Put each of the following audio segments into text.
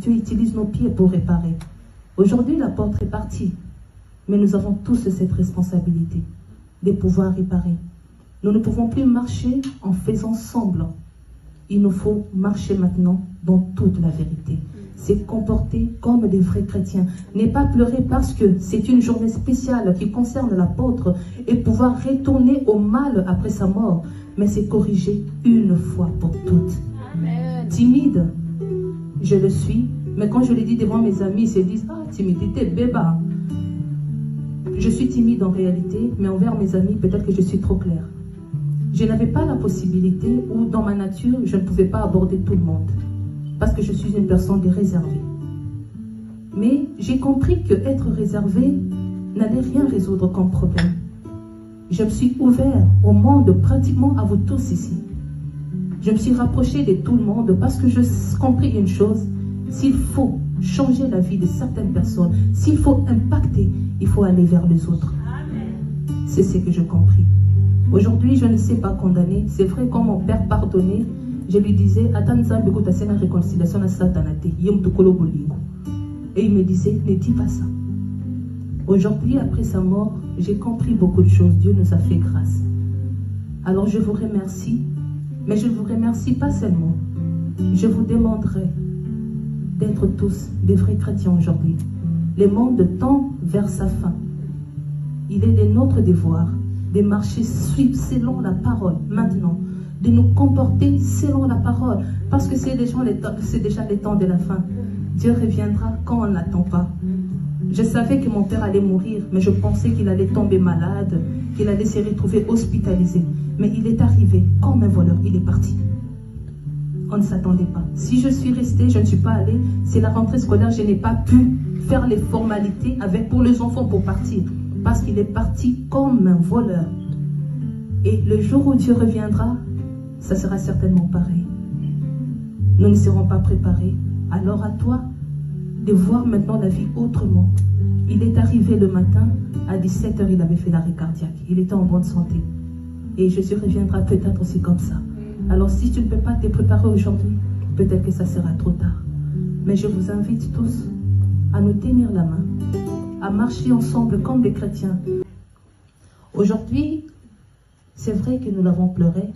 Dieu utilise nos pieds pour réparer. Aujourd'hui, la porte est partie. Mais nous avons tous cette responsabilité de pouvoir réparer. Nous ne pouvons plus marcher en faisant semblant. Il nous faut marcher maintenant dans toute la vérité. C'est comporter comme des vrais chrétiens. Ne pas pleurer parce que c'est une journée spéciale qui concerne l'apôtre et pouvoir retourner au mal après sa mort. Mais c'est corriger une fois pour toutes. Amen. Timide, je le suis. Mais quand je le dis devant mes amis, ils se disent « Ah, timidité, béba ». Je suis timide en réalité, mais envers mes amis, peut-être que je suis trop claire. Je n'avais pas la possibilité, ou dans ma nature, je ne pouvais pas aborder tout le monde. Parce que je suis une personne réservée. Mais j'ai compris que être réservé n'allait rien résoudre comme problème. Je me suis ouvert au monde, pratiquement à vous tous ici. Je me suis rapproché de tout le monde parce que je compris une chose. S'il faut changer la vie de certaines personnes, s'il faut impacter, il faut aller vers les autres. C'est ce que j'ai compris. Aujourd'hui, je ne sais pas condamner. C'est vrai, quand mon père pardonnait, je lui disais, réconciliation à Satanate. Et il me disait, ne dis pas ça. Aujourd'hui, après sa mort, j'ai compris beaucoup de choses. Dieu nous a fait grâce. Alors je vous remercie, mais je ne vous remercie pas seulement. Je vous demanderai d'être tous des vrais chrétiens aujourd'hui. Le monde tend vers sa fin. Il est de notre devoir de marcher selon la parole maintenant, de nous comporter selon la parole, parce que c'est déjà le temps de la fin. Dieu reviendra quand on n'attend pas. Je savais que mon père allait mourir, mais je pensais qu'il allait tomber malade, qu'il allait se retrouver hospitalisé. Mais il est arrivé comme un voleur, il est parti. On ne s'attendait pas. Si je suis restée, je ne suis pas allée, c'est la rentrée scolaire, je n'ai pas pu faire les formalités pour les enfants pour partir. Parce qu'il est parti comme un voleur. Et le jour où Dieu reviendra, ça sera certainement pareil. Nous ne serons pas préparés. Alors à toi de voir maintenant la vie autrement. Il est arrivé le matin, à 17 h, il avait fait l'arrêt cardiaque. Il était en bonne santé. Et Jésus reviendra peut-être aussi comme ça. Alors si tu ne peux pas te préparer aujourd'hui, peut-être que ça sera trop tard. Mais je vous invite tous à nous tenir la main, à marcher ensemble comme des chrétiens. Aujourd'hui, c'est vrai que nous l'avons pleuré,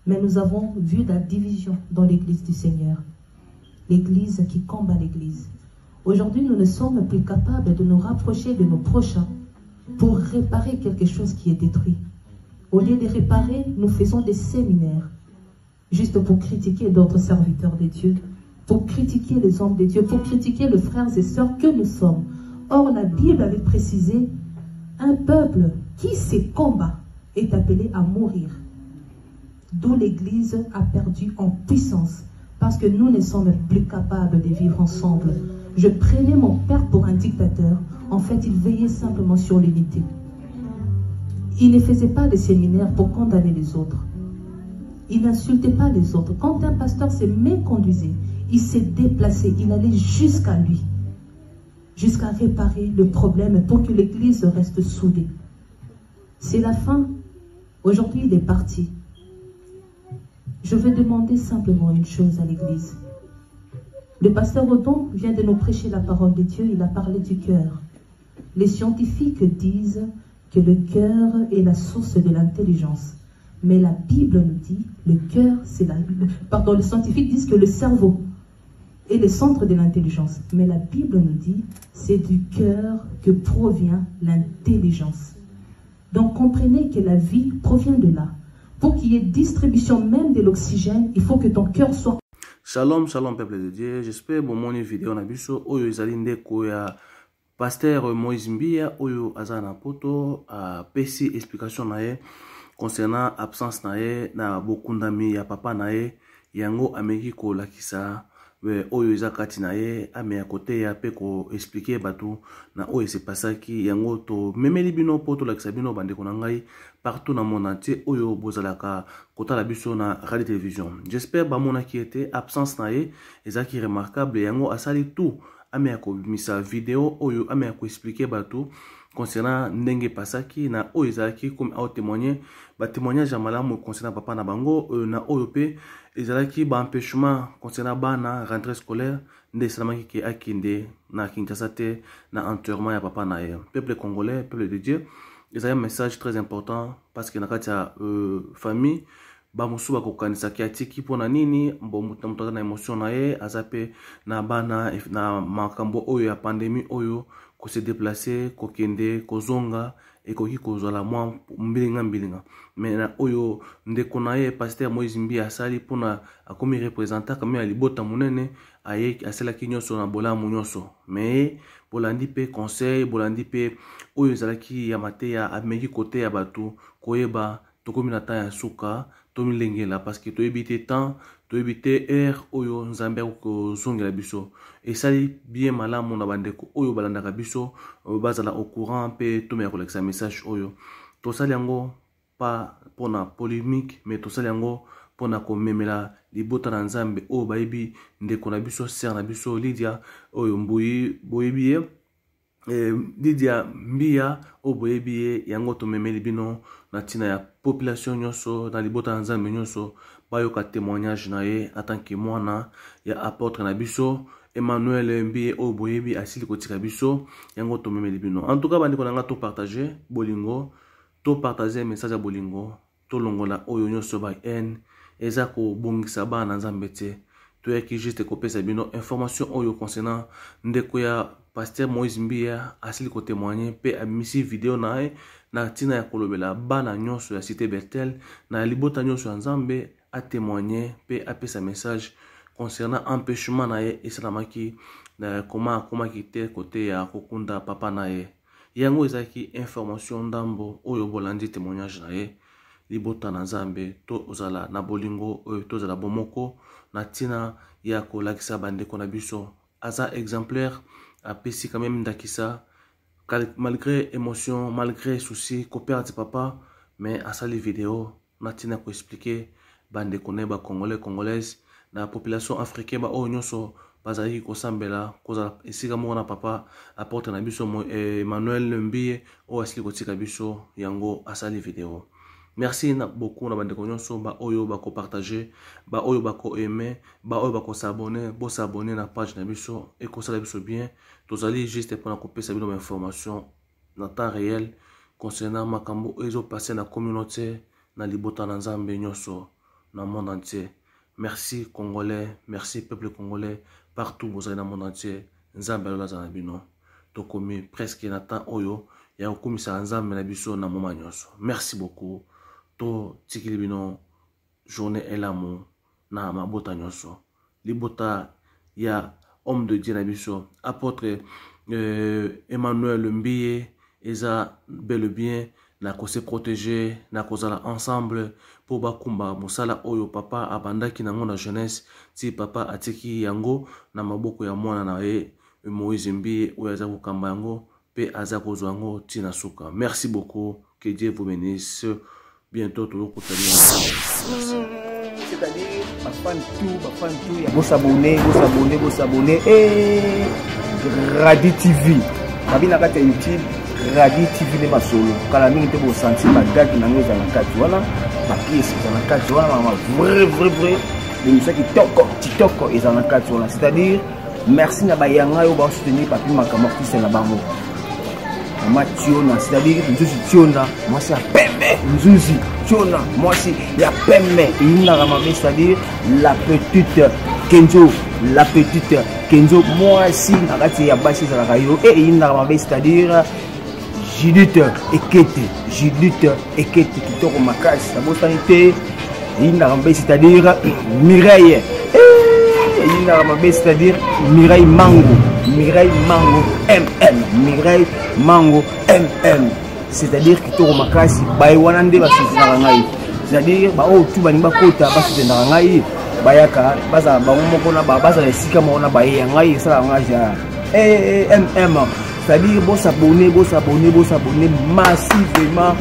mais nous avons vu la division dans l'église du Seigneur. L'église qui combat l'église. Aujourd'hui, nous ne sommes plus capables de nous rapprocher de nos prochains pour réparer quelque chose qui est détruit. Au lieu de réparer, nous faisons des séminaires juste pour critiquer d'autres serviteurs de Dieu, pour critiquer les hommes de Dieu, pour critiquer les frères et sœurs que nous sommes. Or, la Bible avait précisé, un peuple qui se combat est appelé à mourir. D'où l'Église a perdu en puissance, parce que nous ne sommes plus capables de vivre ensemble. Je prenais mon père pour un dictateur. En fait, il veillait simplement sur l'unité. Il ne faisait pas de séminaires pour condamner les autres. Il n'insultait pas les autres. Quand un pasteur se méconduisait, il s'est déplacé, il allait jusqu'à lui, jusqu'à réparer le problème pour que l'Église reste soudée. C'est la fin. Aujourd'hui, il est parti. Je vais demander simplement une chose à l'Église. Le pasteur Odon vient de nous prêcher la parole de Dieu, il a parlé du cœur. Les scientifiques disent que le cœur est la source de l'intelligence. Mais la Bible nous dit, le cœur, c'est la... Pardon, les scientifiques disent que le cerveau est le centre de l'intelligence. Mais la Bible nous dit, c'est du cœur que provient l'intelligence. Donc comprenez que la vie provient de là. Pour qu'il y ait distribution même de l'oxygène, il faut que ton cœur soit... Shalom, shalom peuple de Dieu. J'espère que mon vidéo na biso oyo ezali ndeko ya pasteur Moïse Mbia oyo azana poto a pesi explication na ye concernant absence na ye na bokundami ya papa na ye yango ameki ko lakisa oyo eza kati na ye ameya kote ya pe ko expliquer batu na oyo se pasaki yango to memeli bino poto lakisa bino bandeko na ngai partout dans mon entier oyo bozalaka kotala biso na radio télévision. J'espère ba mona qui était absence na ye ezaki remarquable yango asali tout ameya ko misa vidéo oyo ameya ko expliquer batu concernant ndenge pasaki na oyo ezalaki comme au témoigner ba témoignage ya malamu concernant papa na bango na oyo pe ezalaki ba empêchement concernant bana rentrée scolaire nde salamaki ke akinde na Kinshasa te na enterrement ya papa na ye. Peuple congolais, peuple de Dieu, ezali un message très important parce que na kati ya famille ba musu ba kokanisa ki atiki pona nini mbo mutu na émotion na ye azape na bana na makambo oyo ya pandémie oyo ko se déplacer ko kende ko zonga et ko ki ko zola mwa mbilinga mais na oyo ndeko na ye pasteur Moïse Mbia asali pona akomi représenter comme ya libota munene aye asala ki nyonso na bolamu nyonso mais bolandi pe conseil bolandi pe oyo ezalaki ya mateya ameki côté ya batu koyeba tokomi na temps ya suka tomilengela parce que toyebite temps toyebite heure oyo nzambe ko zongela biso esali bien malamu na bandeko oyo balandaka biso bazala au courant pe tomeya kolekisa message oyo tosali yango pas pona polémique mais tosali yango pona komemela libota na nzambe oyo bayebi ndeko na biso sœur na biso Lydia oyo mbuyi boyebi ye Lydia Mbia o boyebi yango tomemeli bino na tina ya population nyonso na libota na nzambe nyonso bayoka témoignage na ye en tant que mwana ya apôtre na biso Emmanuel Mbie o boyebi asili kotika biso yango tomemeli bino. En tout cas bandeko na nga to partager bolingo to partager message ya bolingo to longola oyo nyonso ba en eza ko bongisa ba na nzambe te to yaki juste kopesa bino information oyo concernant ndeko ya pasteur Moïse Mbia asili ko témoigner pe amisi vidéo na ye na tina ya kolobela bana nyonso ya cité Bertel na libota nyonso ya nzambe a témoigner pe apesa message concernant empêchement na ye esalamaki na comment quitter côté ya kokunda papa na ye yango ezaki information ndambo oyo bolandi témoignage na ye libota na nzambe to ozala na bolingo oyo to ozala bomoko na tina ya kolakisa bandeko na biso aza exemplaire apesi quand même ndakisa malgré émotion malgré souci ko perdre papa mais asali vidéo na tina ko expliquer bandeko ne ba congolais congolaises na population africaine ba oyo nyonso bazali kosambela kozala esika moko na papa apporte na biso Emmanuel Mbie o asili kotika biso yango asali vidéo. Merci beaucoup na bandeko nyonso ba oyo ba ko partager ba oyo ba ko aimer ba oyo ba ko s'abonner bo s'abonner na page na biso et ko sala biso bien tozali juste pour na kopesa bino information na temps réel concernant makambo ezo passer na communauté na libota na nzambe nyonso na monde entier. Merci Congolais, merci peuple congolais partout vous êtes dans le monde entier. Nzambe la zanabino. Tokomi presque na temps oyo ya okumisa nzambe na biso na moment nyonso. Merci beaucoup. To tikili bino journée elamu na mabota nyonso. Libota ya homme de Dieu na biso apôtre Emmanuel Mbie eza bel et bien na ko se protéger na kozala ensemble pour bakumba musala oyo papa abandaki nango na jeunesse ti papa atiki yango na maboko ya mwana na ye Moïse Mbie oyo aza kokamba yango pe aza kozwa yango tina suka. Merci beaucoup, que Dieu vous bénisse. Bientôt tout le c'est-à-dire bafan tout vous s'abonner et Radi TV babina kata YouTube Radi TV ne masolo kala mingi te bo sentir ba gag na ngoza na kati wana ba pièce na kati wana mama vrai de musique TikTok et na kati wana c'est-à-dire merci na bayanga yo ba soutenir papi makama fils na bango mama Tiona c'est-à-dire nzuzi Tiona moi c'est pembe nzuzi Tiona moi c'est ya pembe ina rama c'est-à-dire la petite Kenzo moi si na kati ya basi za rayo et ina rama c'est-à-dire Judith Ekete kitoko makasi na bosanité ina rama c'est-à-dire Mireille ina rama c'est-à-dire Mireille Mango MM c'est-à-dire kitoko makasi bay wana nde basizana ngai c'est-à-dire ba o tu bani bakota basizana ngai bayaka baza ba moko na baza esika mo na baye ngai sala ngaja MM c'est-à-dire bon s'abonner massivement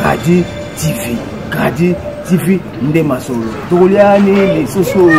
Radi TV nde masolo toliani les soso